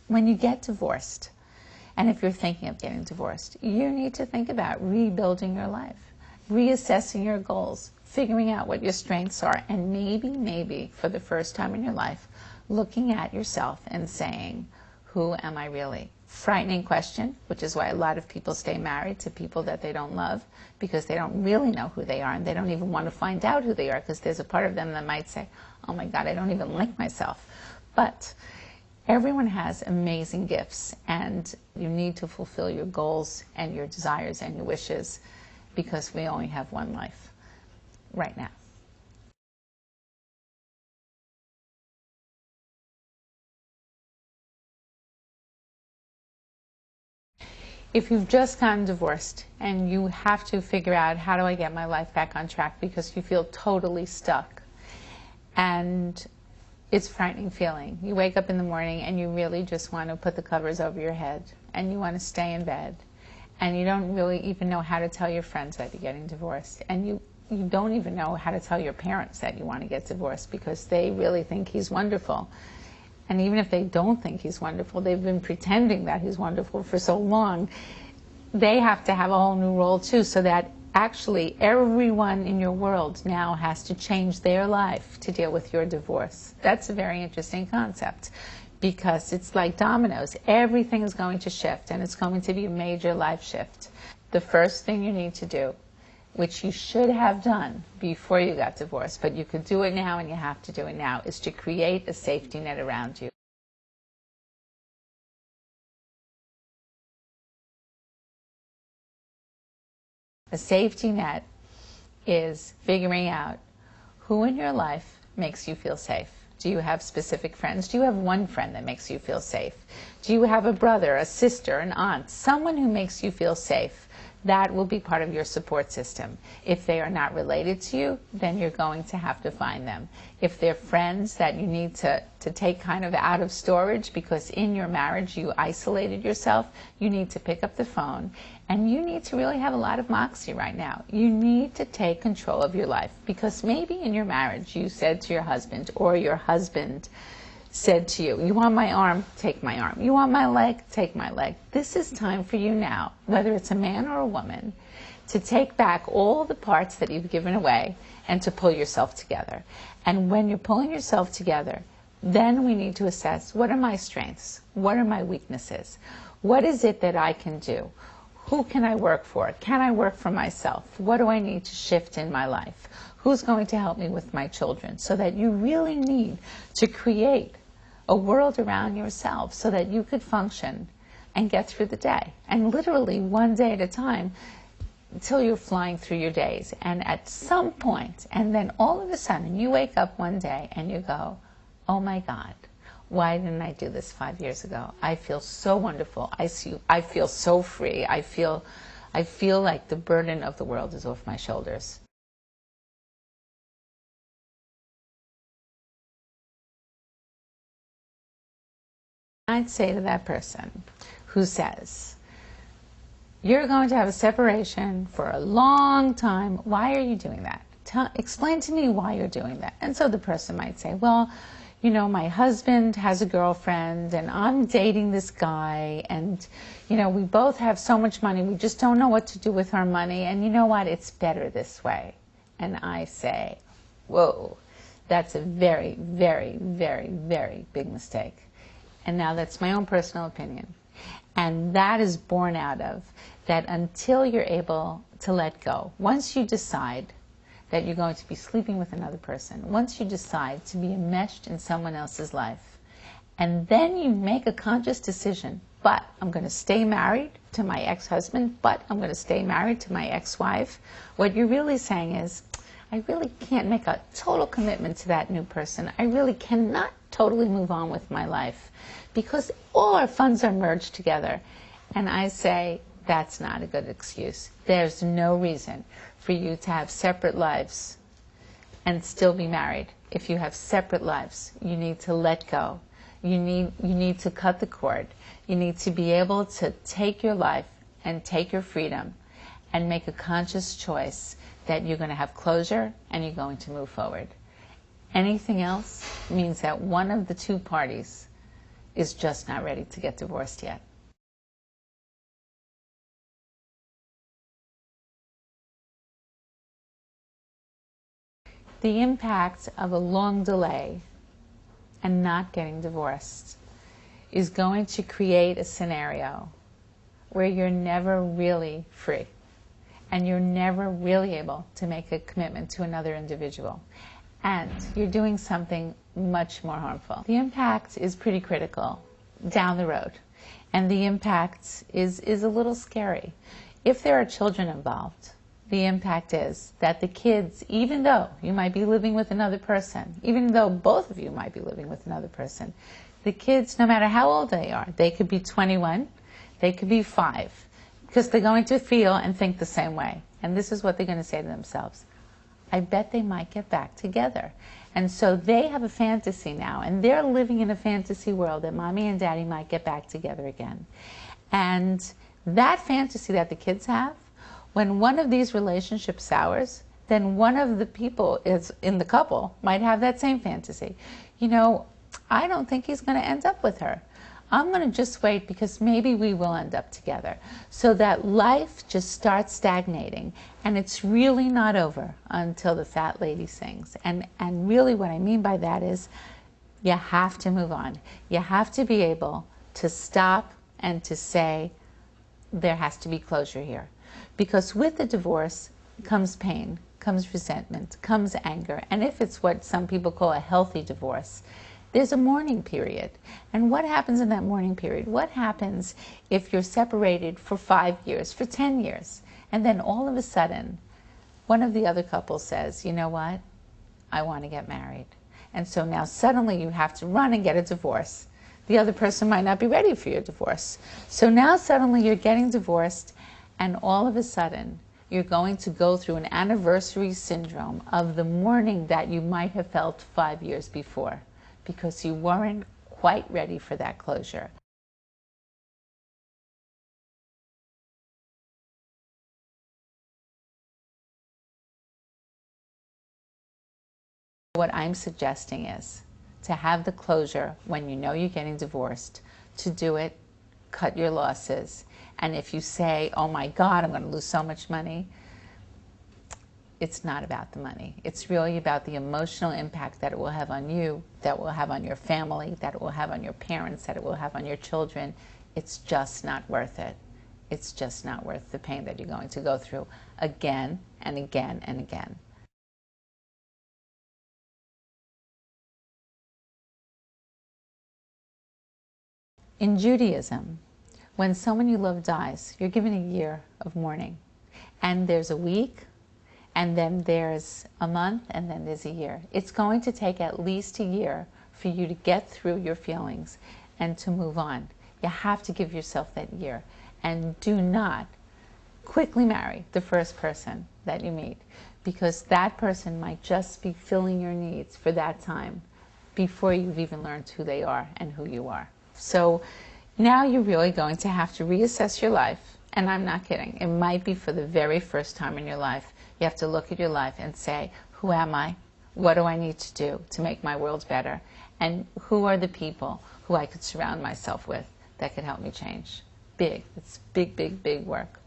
when you get divorced, and if you're thinking of getting divorced, you need to think about rebuilding your life, reassessing your goals, figuring out what your strengths are, and maybe for the first time in your life, looking at yourself and saying, who am I really? Frightening question, which is why a lot of people stay married to people that they don't love, because they don't really know who they are, and they don't even want to find out who they are, because there's a part of them that might say, oh my God, I don't even like myself. But everyone has amazing gifts, and you need to fulfill your goals and your desires and your wishes, because we only have one life right now. If you've just gotten divorced and you have to figure out, how do I get my life back on track, because you feel totally stuck, and it's a frightening feeling. You wake up in the morning and you really just want to put the covers over your head and you want to stay in bed, and you don't really even know how to tell your friends that you're getting divorced, and you don't even know how to tell your parents that you want to get divorced, because they really think he's wonderful. And even if they don't think he's wonderful, they've been pretending that he's wonderful for so long, they have to have a whole new role too, so that actually everyone in your world now has to change their life to deal with your divorce. That's a very interesting concept, because it's like dominoes. Everything is going to shift, and it's going to be a major life shift. The first thing you need to do, which you should have done before you got divorced, but you could do it now and you have to do it now, is to create a safety net around you. A safety net is figuring out who in your life makes you feel safe. Do you have specific friends? Do you have one friend that makes you feel safe? Do you have a brother, a sister, an aunt, someone who makes you feel safe? That will be part of your support system. If they are not related to you, then you're going to have to find them. If they're friends that you need to take kind of out of storage because in your marriage you isolated yourself, you need to pick up the phone, and you need to really have a lot of moxie right now. You need to take control of your life, because maybe in your marriage you said to your husband, or your husband said to you, you want my arm? Take my arm. You want my leg? Take my leg. This is time for you now, whether it's a man or a woman, to take back all the parts that you've given away and to pull yourself together. And when you're pulling yourself together, then we need to assess, what are my strengths? What are my weaknesses? What is it that I can do? Who can I work for? Can I work for myself? What do I need to shift in my life? Who's going to help me with my children? So that you really need to create a world around yourself so that you could function and get through the day. And literally one day at a time, until you're flying through your days. And at some point, and then all of a sudden, you wake up one day and you go, oh my God, why didn't I do this 5 years ago? I feel so wonderful. I feel so free. I feel like the burden of the world is off my shoulders. I'd say to that person who says, you're going to have a separation for a long time. Why are you doing that? Explain to me why you're doing that. And so the person might say, well, you know, my husband has a girlfriend and I'm dating this guy, and, you know, we both have so much money. We just don't know what to do with our money. And you know what? It's better this way. And I say, whoa, that's a very, very, very, very big mistake. And now that's my own personal opinion. And that is born out of that until you're able to let go. Once you decide that you're going to be sleeping with another person, once you decide to be enmeshed in someone else's life, and then you make a conscious decision, but I'm going to stay married to my ex-husband, but I'm going to stay married to my ex-wife, what you're really saying is, I really can't make a total commitment to that new person. I really cannot totally move on with my life because all our funds are merged together. And I say, that's not a good excuse. There's no reason for you to have separate lives and still be married. If you have separate lives, you need to let go. You need to cut the cord. You need to be able to take your life and take your freedom and make a conscious choice that you're going to have closure and you're going to move forward. Anything else means that one of the two parties is just not ready to get divorced yet. The impact of a long delay and not getting divorced is going to create a scenario where you're never really free and you're never really able to make a commitment to another individual, and you're doing something much more harmful. The impact is pretty critical down the road, and the impact is a little scary. If there are children involved, the impact is that the kids, even though you might be living with another person, even though both of you might be living with another person, the kids, no matter how old they are, they could be 21, they could be 5, because they're going to feel and think the same way. And this is what they're going to say to themselves: I bet they might get back together. And so they have a fantasy now, and they're living in a fantasy world that mommy and daddy might get back together again. And that fantasy that the kids have, when one of these relationships sours, then one of the people is in the couple might have that same fantasy. You know, I don't think he's going to end up with her. I'm going to just wait because maybe we will end up together. So that life just starts stagnating, and it's really not over until the fat lady sings. And really what I mean by that is you have to move on. You have to be able to stop and to say there has to be closure here. Because with the divorce comes pain, comes resentment, comes anger. And if it's what some people call a healthy divorce, there's a mourning period. And what happens in that mourning period? What happens if you're separated for 5 years, for 10 years, and then all of a sudden, one of the other couples says, you know what, I want to get married. And so now suddenly you have to run and get a divorce. The other person might not be ready for your divorce. So now suddenly you're getting divorced, and all of a sudden you're going to go through an anniversary syndrome of the mourning that you might have felt 5 years before, because you weren't quite ready for that closure. What I'm suggesting is to have the closure when you know you're getting divorced, to do it, cut your losses. And if you say, oh my God, I'm going to lose so much money, it's not about the money. It's really about the emotional impact that it will have on you, that it will have on your family, that it will have on your parents, that it will have on your children. It's just not worth it. It's just not worth the pain that you're going to go through again and again and again. In Judaism, when someone you love dies, you're given a year of mourning. And there's a week, and then there's a month, and then there's a year. It's going to take at least a year for you to get through your feelings and to move on. You have to give yourself that year. And do not quickly marry the first person that you meet, because that person might just be filling your needs for that time before you've even learned who they are and who you are. So now you're really going to have to reassess your life. And I'm not kidding. It might be for the very first time in your life. You have to look at your life and say, who am I? What do I need to do to make my world better? And who are the people who I could surround myself with that could help me change? Big. It's big, big, big work.